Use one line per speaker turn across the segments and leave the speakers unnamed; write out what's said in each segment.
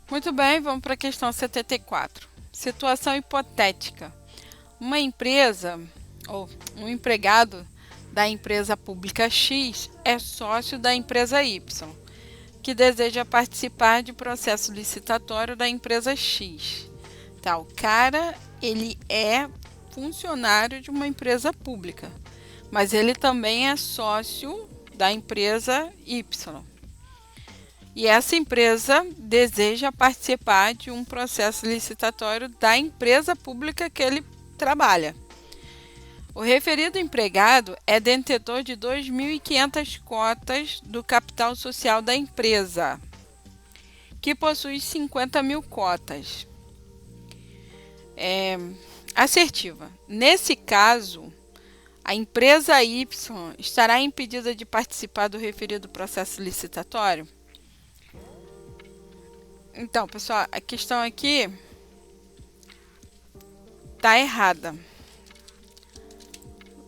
Muito bem, vamos para a questão 74. Situação hipotética. Uma empresa ou um empregado da empresa pública X é sócio da empresa Y, que deseja participar de processo licitatório da empresa X. Tá, o cara, ele é funcionário de uma empresa pública, mas ele também é sócio da empresa Y. E essa empresa deseja participar de um processo licitatório da empresa pública que ele trabalha. O referido empregado é detentor de 2.500 cotas do capital social da empresa, que possui 50.000 cotas. Assertiva. Nesse caso, a empresa Y estará impedida de participar do referido processo licitatório? Então, pessoal, a questão aqui tá errada.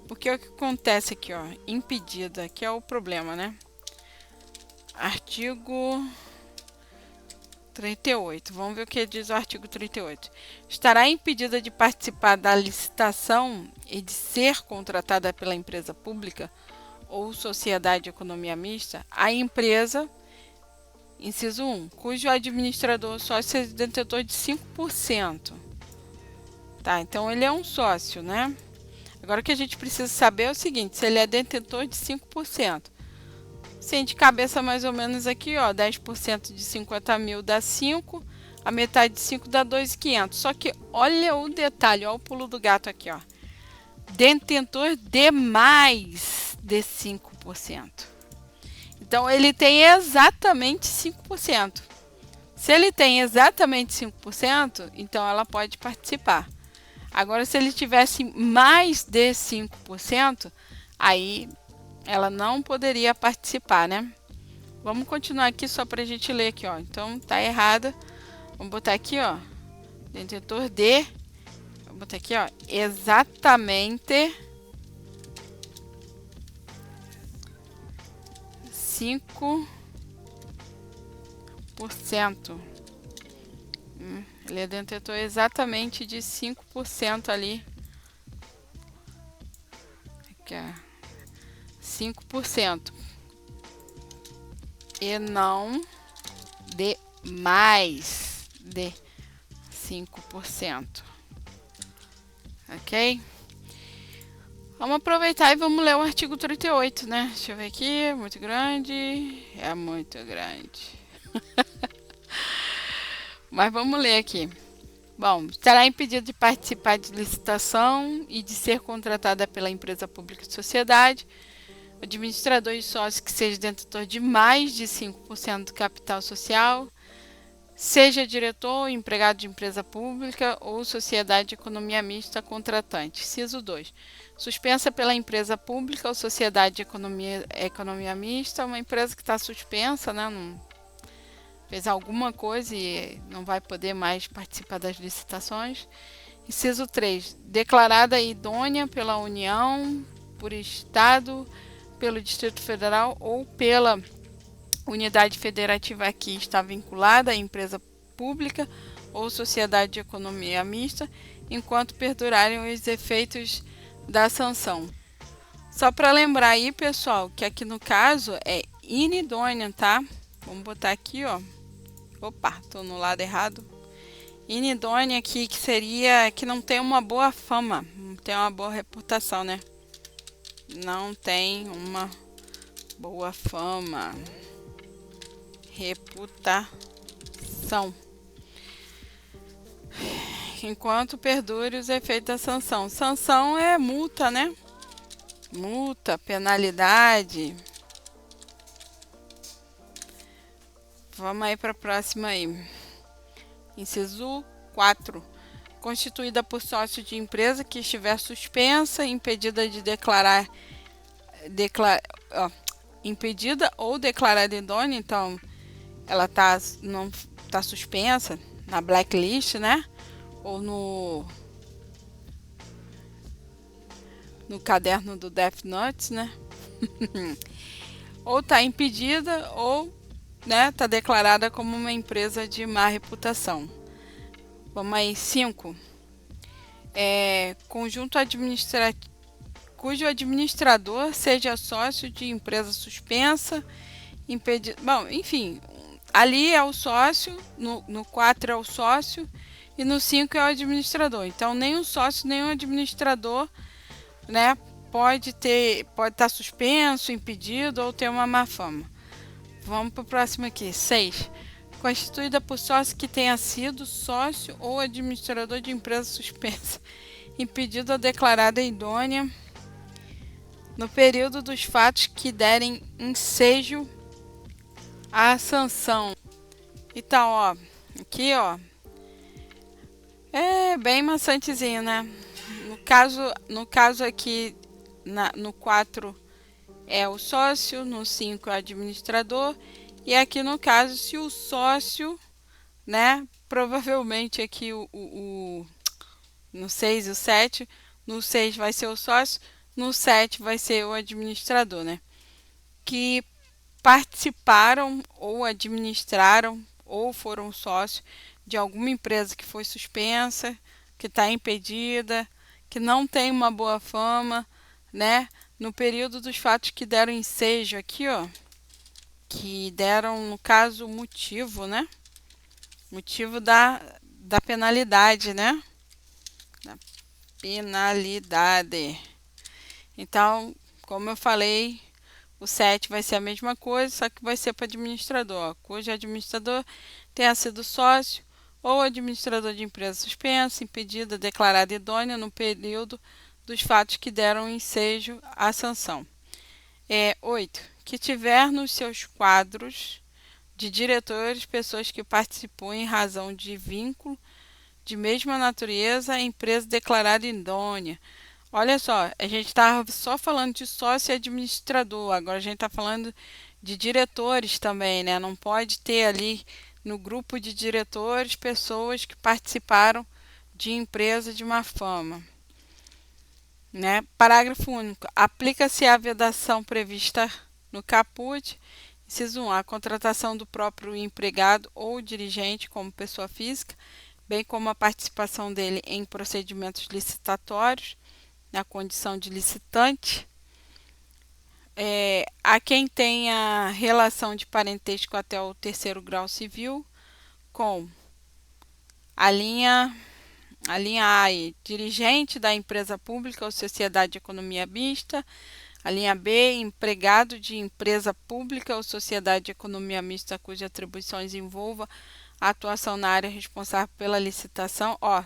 Porque o que acontece aqui, ó, impedida, que é o problema, né? Artigo 38. Vamos ver o que diz o artigo 38. Estará impedida de participar da licitação e de ser contratada pela empresa pública ou sociedade de economia mista a empresa, inciso 1, cujo administrador sócio seja detentor de 5%. Tá, então ele é um sócio, né? Agora o que a gente precisa saber é o seguinte, se ele é detentor de 5%. Sim, de cabeça mais ou menos aqui, ó, 10% de 50.000 dá 5, a metade de 5 dá 2.500. Só que olha o detalhe, ó, o pulo do gato aqui, ó. Detentor de mais de 5%. Então ele tem exatamente 5%. Se ele tem exatamente 5%, então ela pode participar. Agora, se ele tivesse mais de 5%, aí ela não poderia participar, né? Vamos continuar aqui só para a gente ler aqui, ó. Então, tá errada. Vamos botar aqui, ó. Detentor de... Vou botar aqui, ó. Exatamente 5%. Ele é detentor exatamente de 5% ali. Aqui, ó. 5%. E não de mais de 5%. Ok? Vamos aproveitar e vamos ler o artigo 38, né? Deixa eu ver aqui. É muito grande. É muito grande. Mas vamos ler aqui. Bom, estará impedido de participar de licitação e de ser contratada pela empresa pública de sociedade, administrador e sócio que seja detentor de mais de 5% do capital social, seja diretor ou empregado de empresa pública ou sociedade de economia mista contratante. Inciso 2. Suspensa pela empresa pública ou sociedade de economia mista, uma empresa que está suspensa, né? Não fez alguma coisa e não vai poder mais participar das licitações. Inciso 3. Declarada idônea pela União, por Estado, pelo Distrito Federal ou pela unidade federativa a que está vinculada à empresa pública ou sociedade de economia mista, enquanto perdurarem os efeitos da sanção. Só para lembrar aí, pessoal, que aqui no caso é inidônea, tá? Vamos botar aqui, ó. Opa, tô no lado errado. Inidônea aqui, que seria que não tem uma boa fama, não tem uma boa reputação, né? Não tem uma boa fama. Reputação. Enquanto perdure os efeitos da sanção. Sanção é multa, né? Multa, penalidade. Vamos aí para a próxima aí. Inciso 4. Constituída por sócio de empresa que estiver suspensa, impedida de impedida ou declarada idônea, então ela não tá suspensa na blacklist, né? Ou no caderno do Death Note, né? Ou tá impedida ou né, está declarada como uma empresa de má reputação. Vamos aí, 5. Conjunto administrativo cujo administrador seja sócio de empresa suspensa, impedido. Bom, enfim, ali é o sócio, no 4 é o sócio e no 5 é o administrador. Então, nem o sócio, nem o administrador, né, pode estar suspenso, impedido ou ter uma má fama. Vamos para o próximo aqui. 6. Constituída por sócio que tenha sido sócio ou administrador de empresa suspensa, impedido ou declarada idônea no período dos fatos que derem ensejo à sanção. Então, ó, aqui, ó, é bem maçantezinho, né? No caso aqui, no 4 é o sócio, no 5 é o administrador, e aqui no caso, se o sócio, né, provavelmente aqui no 6 e o 7, no 6 vai ser o sócio, no 7 vai ser o administrador, né? Que participaram ou administraram ou foram sócios de alguma empresa que foi suspensa, que está impedida, que não tem uma boa fama, né? No período dos fatos que deram ensejo aqui, ó, que deram, no caso, motivo, né? Motivo da penalidade, né? Da penalidade. Então, como eu falei, o 7 vai ser a mesma coisa, só que vai ser para administrador, ó, cujo administrador tenha sido sócio ou administrador de empresa suspensa, impedida, declarada idônea no período dos fatos que deram ensejo à sanção. 8. Que tiver nos seus quadros de diretores pessoas que participam em razão de vínculo de mesma natureza à empresa declarada idônea. Olha só, a gente estava só falando de sócio e administrador, agora a gente está falando de diretores também, né? Não pode ter ali no grupo de diretores pessoas que participaram de empresa de má fama, né? Parágrafo único. Aplica-se a vedação prevista no caput. Inciso 1. A contratação do próprio empregado ou dirigente como pessoa física, bem como a participação dele em procedimentos licitatórios, na condição de licitante, a quem tenha relação de parentesco até o 3º grau civil com a linha A, dirigente da empresa pública ou sociedade de economia mista, a linha B, empregado de empresa pública ou sociedade de economia mista cujas atribuições envolva a atuação na área responsável pela licitação, ó,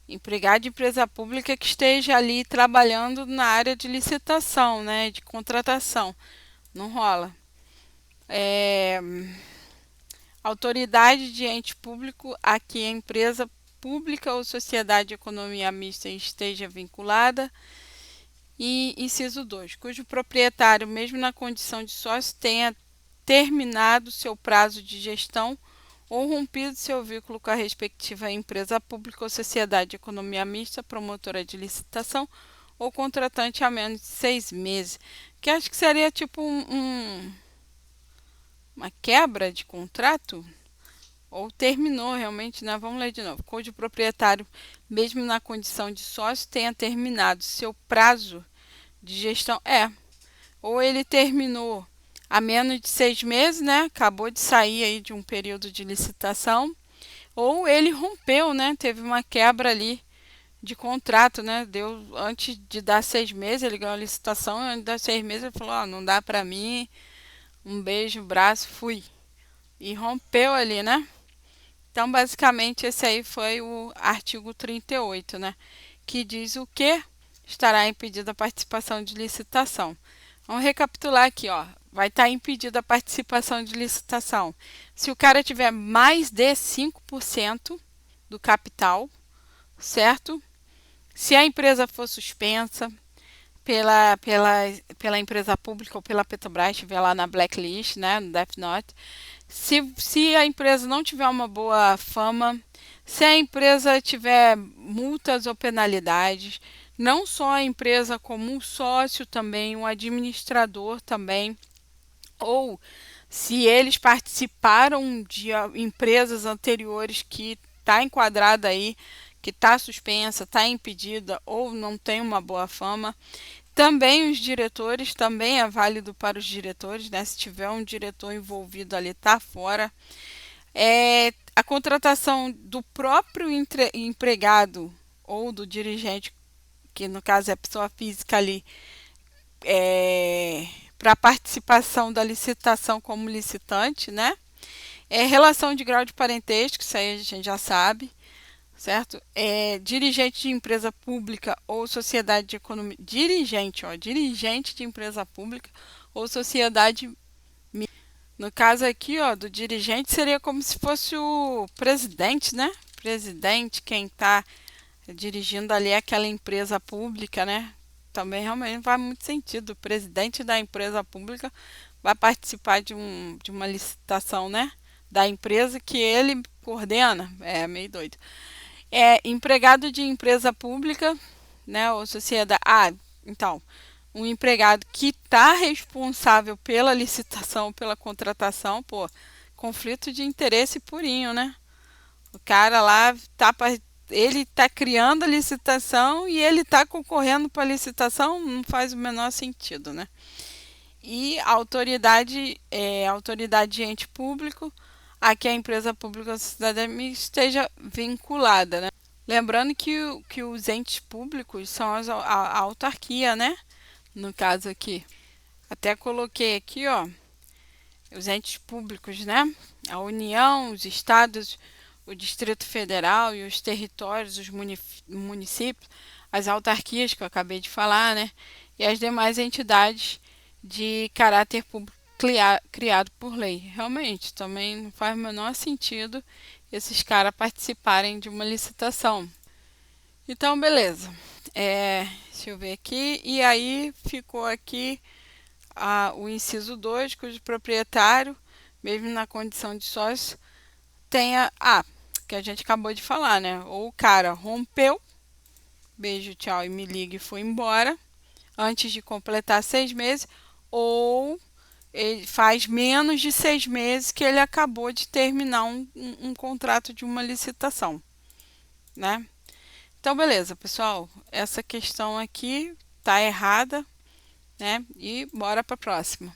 empregado de empresa pública que esteja ali trabalhando na área de licitação, né, de contratação. Não rola. Autoridade de ente público a que a empresa pública ou sociedade de economia mista esteja vinculada. E inciso 2, cujo proprietário, mesmo na condição de sócio, tenha terminado seu prazo de gestão ou rompido seu vínculo com a respectiva empresa pública ou sociedade de economia mista, promotora de licitação ou contratante há menos de 6 meses. Que acho que seria tipo uma quebra de contrato? Ou terminou realmente, né? Vamos ler de novo. Cujo proprietário, mesmo na condição de sócio, tenha terminado seu prazo de gestão. Ou ele terminou há menos de 6 meses, né? Acabou de sair aí de um período de licitação, ou ele rompeu, né? Teve uma quebra ali de contrato, né? Deu antes de dar 6 meses, ele ganhou a licitação, antes de dar 6 meses ele falou, não dá para mim, um beijo, braço, fui. E rompeu ali, né? Então, basicamente, esse aí foi o artigo 38, né? Que diz o que estará impedida a participação de licitação. Vamos recapitular aqui, ó. Vai estar impedida a participação de licitação se o cara tiver mais de 5% do capital, certo? Se a empresa for suspensa pela empresa pública ou pela Petrobras, estiver lá na blacklist, né, no Death Note. Se a empresa não tiver uma boa fama, se a empresa tiver multas ou penalidades, não só a empresa como um sócio também, um administrador também, ou se eles participaram de empresas anteriores que está enquadrada aí, que está suspensa, está impedida ou não tem uma boa fama. Também os diretores, também é válido para os diretores, né? Se tiver um diretor envolvido ali, tá fora. A contratação do próprio empregado ou do dirigente, que no caso é a pessoa física ali, para participação da licitação como licitante, né? Relação de grau de parentesco, isso aí a gente já sabe, certo? Dirigente de empresa pública ou sociedade de economia. Dirigente de empresa pública ou sociedade. No caso aqui, ó, do dirigente seria como se fosse o presidente, né? Presidente, quem está dirigindo ali aquela empresa pública, né? Também realmente não faz muito sentido. O presidente da empresa pública vai participar de uma licitação, né? Da empresa que ele coordena. É meio doido. Empregado de empresa pública, né? Ou sociedade. Então, um empregado que está responsável pela licitação, pela contratação, pô, conflito de interesse purinho, né? O cara lá ele tá criando a licitação e ele tá concorrendo para a licitação, não faz o menor sentido, né? E a autoridade de ente público a que a empresa pública ou sociedade esteja vinculada, né? Lembrando que os entes públicos são a autarquia, né? No caso aqui. Até coloquei aqui, ó, os entes públicos, né? A União, os estados, o Distrito Federal e os territórios, os municípios, as autarquias que eu acabei de falar, né? E as demais entidades de caráter público criado por lei. Realmente, também não faz o menor sentido esses caras participarem de uma licitação. Então, beleza. Deixa eu ver aqui. E aí ficou aqui o inciso 2, cujo proprietário, mesmo na condição de sócio, tenha que a gente acabou de falar, né? Ou o cara rompeu, beijo, tchau e me liga e foi embora antes de completar 6 meses, ou ele faz menos de 6 meses que ele acabou de terminar um contrato de uma licitação, né? Então, beleza, pessoal. Essa questão aqui tá errada, né? E bora para a próxima.